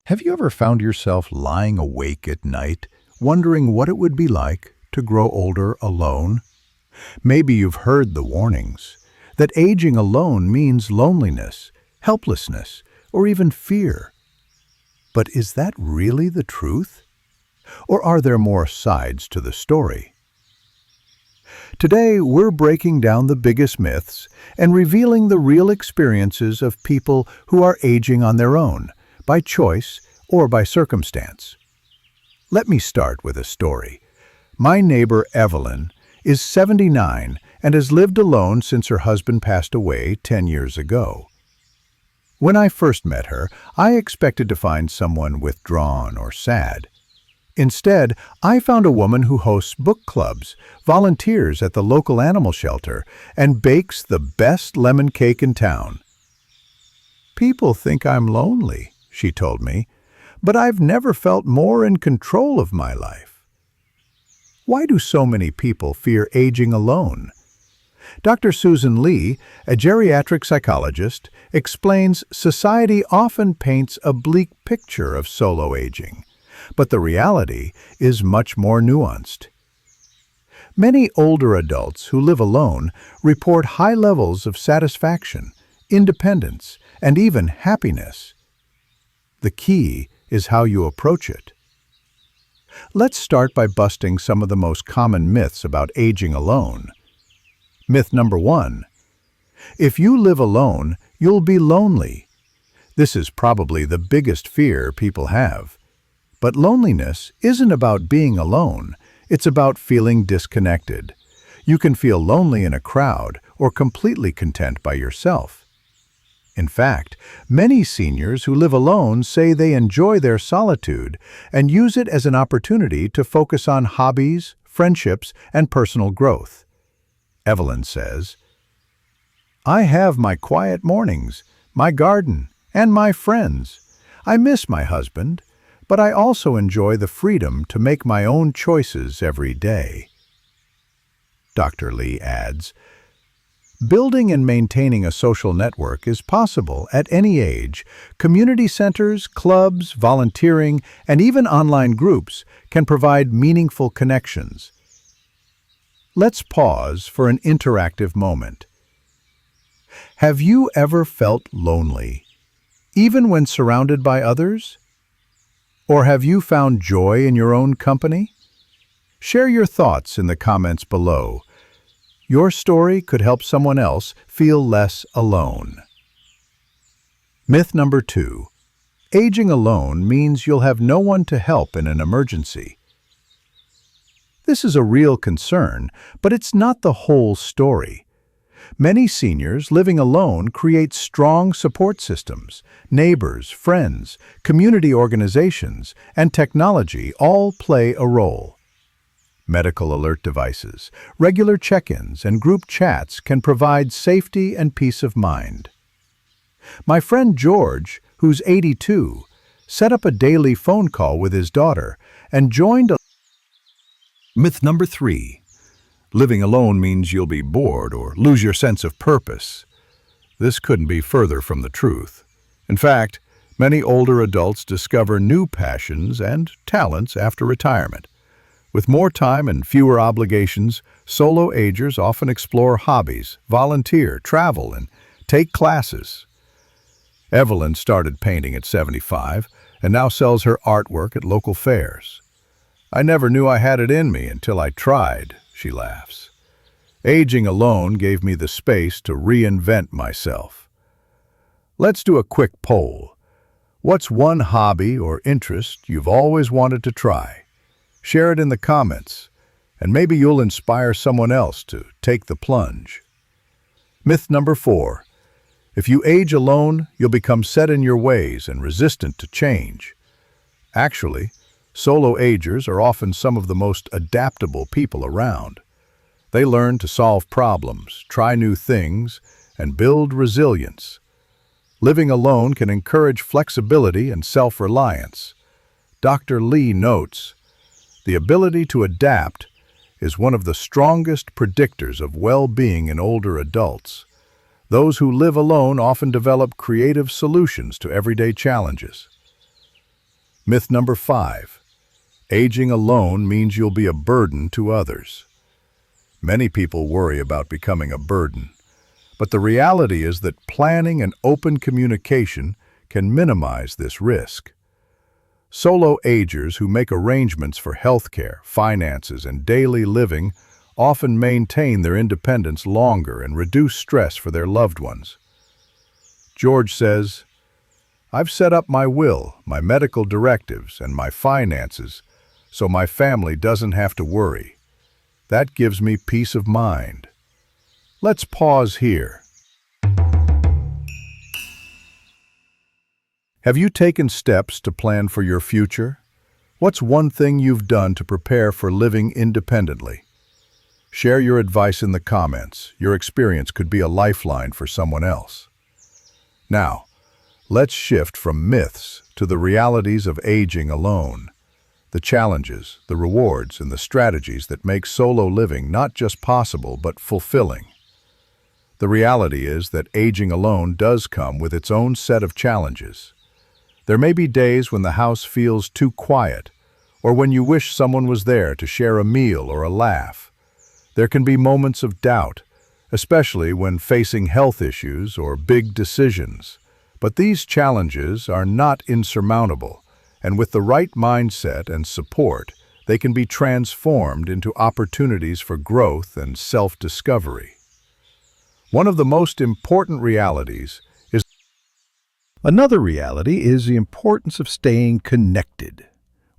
Have you ever found yourself lying awake at night, wondering what it would be like to grow older alone? Maybe you've heard the warnings that aging alone means loneliness, helplessness, or even fear. But is that really the truth? Or are there more sides to the story? Today, we're breaking down the biggest myths and revealing the real experiences of people who are aging on their own, by choice or by circumstance. Let me start with a story. My neighbor Evelyn is 79 and has lived alone since her husband passed away 10 years ago. When I first met her, I expected to find someone withdrawn or sad. Instead, I found a woman who hosts book clubs, volunteers at the local animal shelter, and bakes the best lemon cake in town. "People think I'm lonely," she told me, "but I've never felt more in control of my life." Why do so many people fear aging alone? Dr. Susan Lee, a geriatric psychologist, explains society often paints a bleak picture of solo aging, but the reality is much more nuanced. Many older adults who live alone report high levels of satisfaction, independence, and even happiness. The key is how you approach it. Let's start by busting some of the most common myths about aging alone. Myth number 1. If you live alone, you'll be lonely. This is probably the biggest fear people have. But loneliness isn't about being alone, it's about feeling disconnected. You can feel lonely in a crowd or completely content by yourself. In fact, many seniors who live alone say they enjoy their solitude and use it as an opportunity to focus on hobbies, friendships, and personal growth. Evelyn says, "I have my quiet mornings, my garden, and my friends. I miss my husband, but I also enjoy the freedom to make my own choices every day." Dr. Lee adds, "Building and maintaining a social network is possible at any age. Community centers, clubs, volunteering, and even online groups can provide meaningful connections." Let's pause for an interactive moment. Have you ever felt lonely, even when surrounded by others? Or have you found joy in your own company? Share your thoughts in the comments below. Your story could help someone else feel less alone. Myth number 2. Aging alone means you'll have no one to help in an emergency. This is a real concern, but it's not the whole story. Many seniors living alone create strong support systems. Neighbors, friends, community organizations, and technology all play a role. Medical alert devices, regular check-ins, and group chats can provide safety and peace of mind. My friend George, who's 82, set up a daily phone call with his daughter and joined a... Myth number 3. Living alone means you'll be bored or lose your sense of purpose. This couldn't be further from the truth. In fact, many older adults discover new passions and talents after retirement. With more time and fewer obligations, solo agers often explore hobbies, volunteer, travel, and take classes. Evelyn started painting at 75 and now sells her artwork at local fairs. "I never knew I had it in me until I tried," she laughs. "Aging alone gave me the space to reinvent myself." Let's do a quick poll. What's one hobby or interest you've always wanted to try? Share it in the comments, and maybe you'll inspire someone else to take the plunge. Myth number 4. If you age alone, you'll become set in your ways and resistant to change. Actually, solo agers are often some of the most adaptable people around. They learn to solve problems, try new things, and build resilience. Living alone can encourage flexibility and self-reliance. Dr. Lee notes, "The ability to adapt is one of the strongest predictors of well-being in older adults. Those who live alone often develop creative solutions to everyday challenges." Myth number 5. Aging alone means you'll be a burden to others. Many people worry about becoming a burden, but the reality is that planning and open communication can minimize this risk. Solo agers who make arrangements for healthcare, finances, and daily living often maintain their independence longer and reduce stress for their loved ones. George says, "I've set up my will, my medical directives, and my finances so my family doesn't have to worry. That gives me peace of mind." Let's pause here. Have you taken steps to plan for your future? What's one thing you've done to prepare for living independently? Share your advice in the comments. Your experience could be a lifeline for someone else. Now, let's shift from myths to the realities of aging alone. The challenges, the rewards, and the strategies that make solo living not just possible but fulfilling. The reality is that aging alone does come with its own set of challenges. There may be days when the house feels too quiet, or when you wish someone was there to share a meal or a laugh. There can be moments of doubt, especially when facing health issues or big decisions. But these challenges are not insurmountable, and with the right mindset and support, they can be transformed into opportunities for growth and self-discovery. One of the most important realities is Another reality is the importance of staying connected.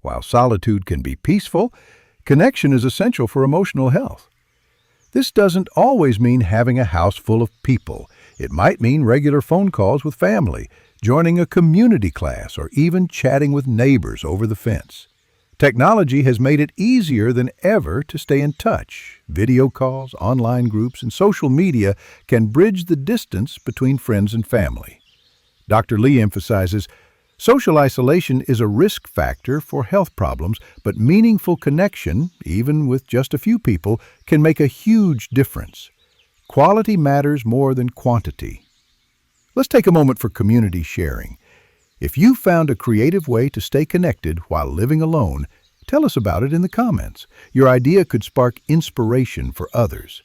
While solitude can be peaceful, connection is essential for emotional health. This doesn't always mean having a house full of people. It might mean regular phone calls with family, joining a community class, or even chatting with neighbors over the fence. Technology has made it easier than ever to stay in touch. Video calls, online groups, and social media can bridge the distance between friends and family. Dr. Lee emphasizes, social isolation is a risk factor for health problems, but meaningful connection, even with just a few people, can make a huge difference. Quality matters more than quantity. Let's take a moment for community sharing. If you found a creative way to stay connected while living alone, tell us about it in the comments. Your idea could spark inspiration for others.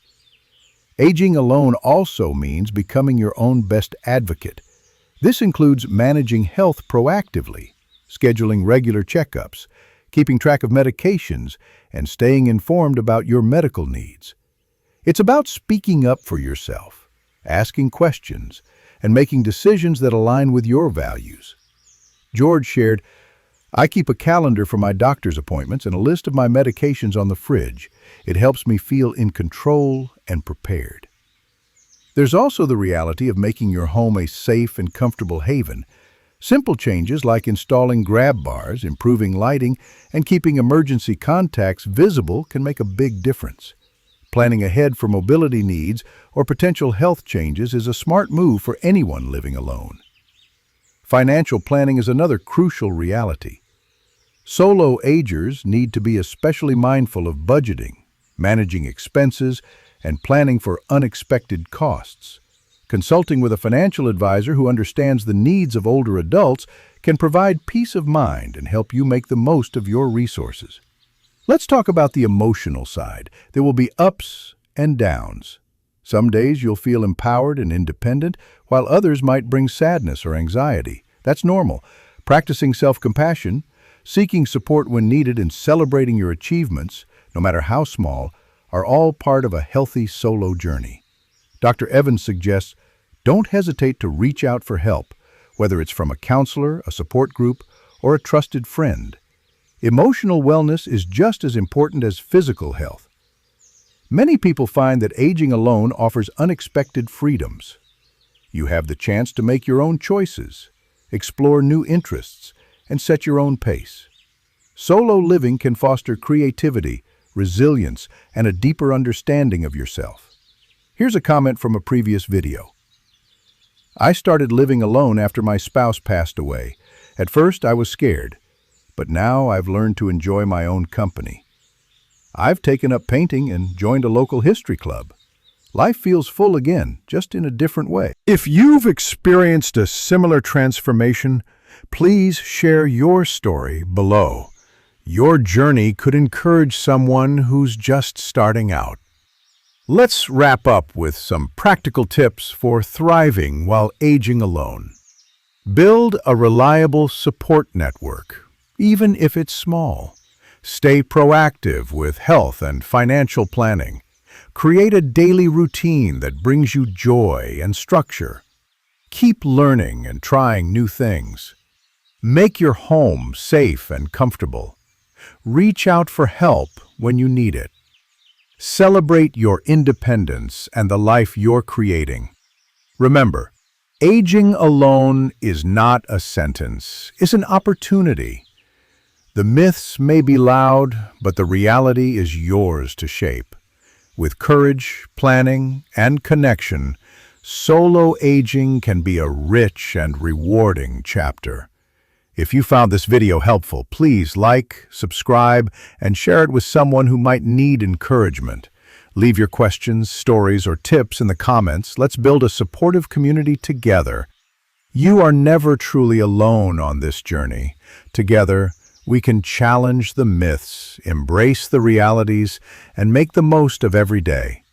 Aging alone also means becoming your own best advocate. This includes managing health proactively, scheduling regular checkups, keeping track of medications, and staying informed about your medical needs. It's about speaking up for yourself, asking questions, and making decisions that align with your values. George shared, "I keep a calendar for my doctor's appointments and a list of my medications on the fridge. It helps me feel in control and prepared." There's also the reality of making your home a safe and comfortable haven. Simple changes like installing grab bars, improving lighting, and keeping emergency contacts visible can make a big difference. Planning ahead for mobility needs or potential health changes is a smart move for anyone living alone. Financial planning is another crucial reality. Solo agers need to be especially mindful of budgeting, managing expenses, and planning for unexpected costs. Consulting with a financial advisor who understands the needs of older adults can provide peace of mind and help you make the most of your resources. Let's talk about the emotional side. There will be ups and downs. Some days you'll feel empowered and independent, while others might bring sadness or anxiety. That's normal. Practicing self-compassion, seeking support when needed, and celebrating your achievements, no matter how small, are all part of a healthy solo journey. Dr. Evans suggests, don't hesitate to reach out for help, whether it's from a counselor, a support group, or a trusted friend. Emotional wellness is just as important as physical health. Many people find that aging alone offers unexpected freedoms. You have the chance to make your own choices, explore new interests, and set your own pace. Solo living can foster creativity, resilience, and a deeper understanding of yourself. Here's a comment from a previous video. "I started living alone after my spouse passed away. At first, I was scared, but now I've learned to enjoy my own company. I've taken up painting and joined a local history club. Life feels full again, just in a different way." If you've experienced a similar transformation, Please share your story below. Your journey could encourage someone who's just starting out. Let's wrap up with some practical tips for thriving while aging alone. Build a reliable support network, even if it's small. Stay proactive with health and financial planning. Create a daily routine that brings you joy and structure. Keep learning and trying new things. Make your home safe and comfortable. Reach out for help when you need it. Celebrate your independence and the life you're creating. Remember, aging alone is not a sentence, it's an opportunity. The myths may be loud, but the reality is yours to shape. With courage, planning, and connection, solo aging can be a rich and rewarding chapter. If you found this video helpful, please like, subscribe, and share it with someone who might need encouragement. Leave your questions, stories, or tips in the comments. Let's build a supportive community together. You are never truly alone on this journey. Together, we can challenge the myths, embrace the realities, and make the most of every day.